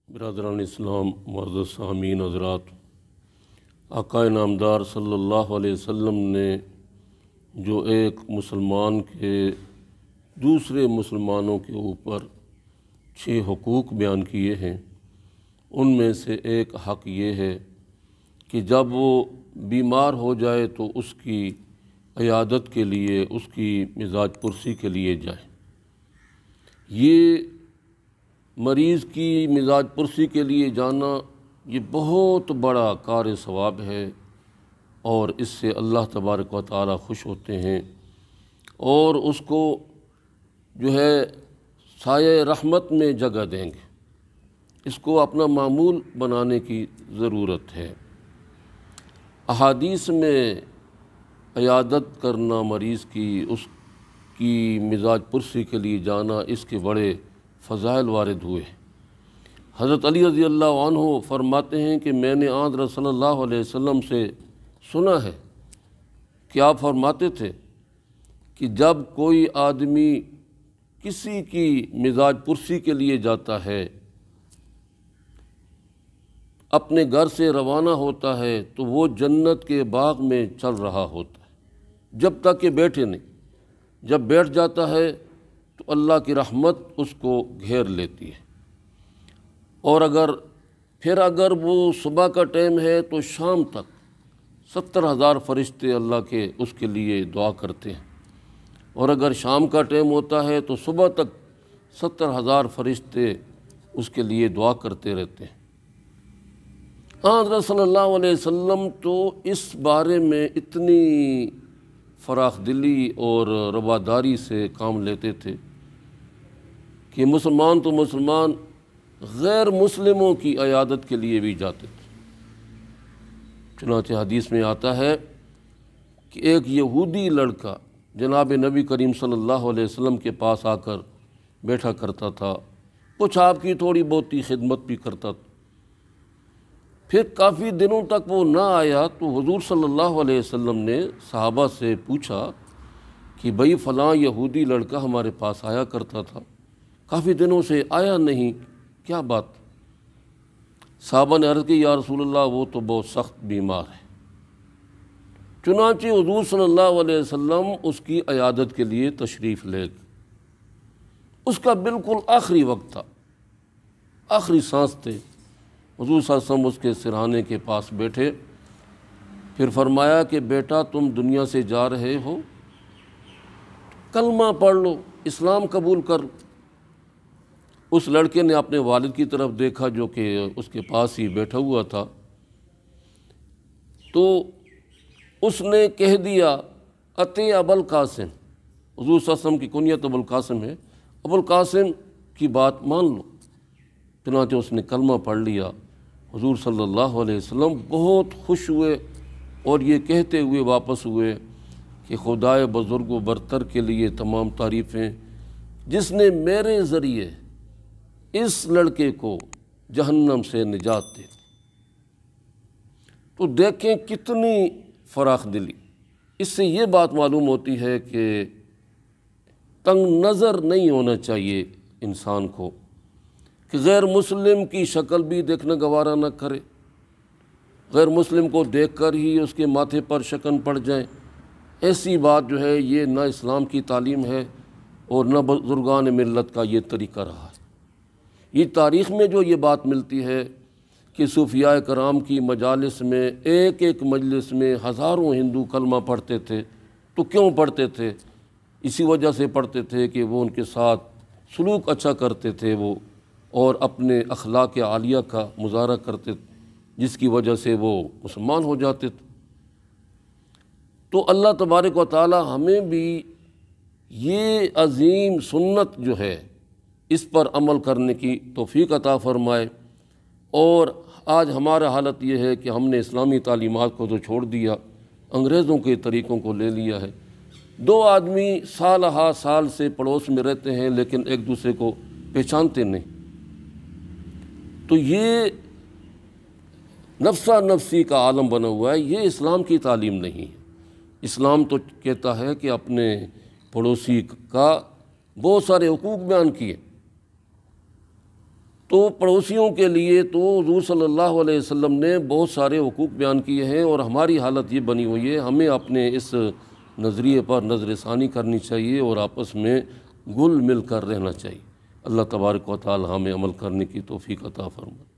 برادران اسلام، معزز سامعین حضرات، آقا نامدار صلی اللہ علیہ وسلم نے جو ایک مسلمان کے دوسرے مسلمانوں کے اوپر 6 حقوق بیان کیے ہیں، ان میں سے ایک حق یہ ہے کہ جب وہ بیمار ہو جائے تو اس کی عیادت کے لیے، اس کی مزاج پرسی کے لیے جائے۔ یہ مریض کی مزاج پرسی کے لیے جانا یہ بہت بڑا کار ثواب ہے، اور اس سے اللہ تبارک و تعالی خوش ہوتے ہیں اور اس کو جو ہے سایہ رحمت میں جگہ دیں گے۔ اس کو اپنا معمول بنانے کی ضرورت ہے۔ احادیث میں عیادت کرنا مریض کی، اس کی مزاج پرسی کے لیے جانا، اس کے بڑے فضائل وارد ہوئے۔ حضرت علی رضی اللہ عنہ فرماتے ہیں کہ میں نے آن صلی اللہ علیہ وسلم سے سنا ہے کہ آپ فرماتے تھے کہ جب کوئی آدمی کسی کی مزاج پرسی کے لیے جاتا ہے، اپنے گھر سے روانہ ہوتا ہے، تو وہ جنت کے باغ میں چل رہا ہوتا ہے جب تک کہ بیٹھے نہیں۔ جب بیٹھ جاتا ہے تو اللہ کی رحمت اس کو گھیر لیتی ہے، اور اگر وہ صبح کا ٹائم ہے تو شام تک 70,000 فرشتے اللہ کے اس کے لیے دعا کرتے ہیں، اور اگر شام کا ٹائم ہوتا ہے تو صبح تک 70,000 فرشتے اس کے لیے دعا کرتے رہتے ہیں۔ حضرت صلی اللہ علیہ وسلم تو اس بارے میں اتنی فراخ دلی اور رواداری سے کام لیتے تھے کہ مسلمان تو مسلمان غیر مسلموں کی عیادت کے لیے بھی جاتے تھے۔ چنانچہ حدیث میں آتا ہے کہ ایک یہودی لڑکا جناب نبی کریم صلی اللہ علیہ وسلم کے پاس آ کر بیٹھا کرتا تھا، کچھ آپ کی تھوڑی بہت خدمت بھی کرتا تھا۔ پھر کافی دنوں تک وہ نہ آیا تو حضور صلی اللہ علیہ وسلم نے صحابہ سے پوچھا کہ بھئی فلاں یہودی لڑکا ہمارے پاس آیا کرتا تھا، کافی دنوں سے آیا نہیں، کیا بات؟ صحابہ نے عرض کی یا رسول اللہ وہ تو بہت سخت بیمار ہے۔ چنانچہ حضور صلی اللہ علیہ وسلم اس کی عیادت کے لیے تشریف لے گئے۔ اس کا بالکل آخری وقت تھا، آخری سانس تھے۔ حضور صلی اللہ علیہ وسلم اس کے سرہانے کے پاس بیٹھے، پھر فرمایا کہ بیٹا تم دنیا سے جا رہے ہو، کلمہ پڑھ لو، اسلام قبول کر لو۔ اس لڑکے نے اپنے والد کی طرف دیکھا جو کہ اس کے پاس ہی بیٹھا ہوا تھا، تو اس نے کہہ دیا اتے ابو القاسم، حضور صلی اللہ علیہ وسلم کی کنیت ابو القاسم ہے، ابو القاسم کی بات مان لو۔ چنانچہ اس نے کلمہ پڑھ لیا۔ حضور صلی اللہ علیہ وسلم بہت خوش ہوئے اور یہ کہتے ہوئے واپس ہوئے کہ خدائے بزرگ و برتر کے لیے تمام تعریفیں، جس نے میرے ذریعے اس لڑکے کو جہنم سے نجات دے۔ تو دیکھیں کتنی فراخ دلی۔ اس سے یہ بات معلوم ہوتی ہے کہ تنگ نظر نہیں ہونا چاہیے انسان کو، کہ غیر مسلم کی شکل بھی دیکھنا گوارا نہ کرے، غیر مسلم کو دیکھ کر ہی اس کے ماتھے پر شکن پڑ جائیں۔ ایسی بات جو ہے یہ نہ اسلام کی تعلیم ہے اور نہ بزرگان ملت کا یہ طریقہ رہا ہے۔ یہ تاریخ میں جو یہ بات ملتی ہے کہ صوفیاء کرام کی مجالس میں ایک ایک مجلس میں ہزاروں ہندو کلمہ پڑھتے تھے، تو کیوں پڑھتے تھے؟ اسی وجہ سے پڑھتے تھے کہ وہ ان کے ساتھ سلوک اچھا کرتے تھے وہ، اور اپنے اخلاق عالیہ کا مظاہرہ کرتے تھے، جس کی وجہ سے وہ مسلمان ہو جاتے تھے۔ تو اللہ تبارک و تعالی ہمیں بھی یہ عظیم سنت جو ہے اس پر عمل کرنے کی توفیق عطا فرمائے۔ اور آج ہمارا حالت یہ ہے کہ ہم نے اسلامی تعلیمات کو تو چھوڑ دیا، انگریزوں کے طریقوں کو لے لیا ہے۔ 2 آدمی سال ہا سال سے پڑوس میں رہتے ہیں لیکن ایک دوسرے کو پہچانتے نہیں۔ تو یہ نفسا نفسی کا عالم بنا ہوا ہے، یہ اسلام کی تعلیم نہیں ہے۔ اسلام تو کہتا ہے کہ اپنے پڑوسی کا بہت سارے حقوق بیان کیے، تو پڑوسیوں کے لیے تو حضور صلی اللہ علیہ وسلم نے بہت سارے حقوق بیان کیے ہیں، اور ہماری حالت یہ بنی ہوئی ہے، ہمیں اپنے اس نظریے پر نظر ثانی کرنی چاہیے اور آپس میں گل مل کر رہنا چاہیے۔ اللہ تبارک و تعالی ہمیں عمل کرنے کی توفیق عطا فرمائے۔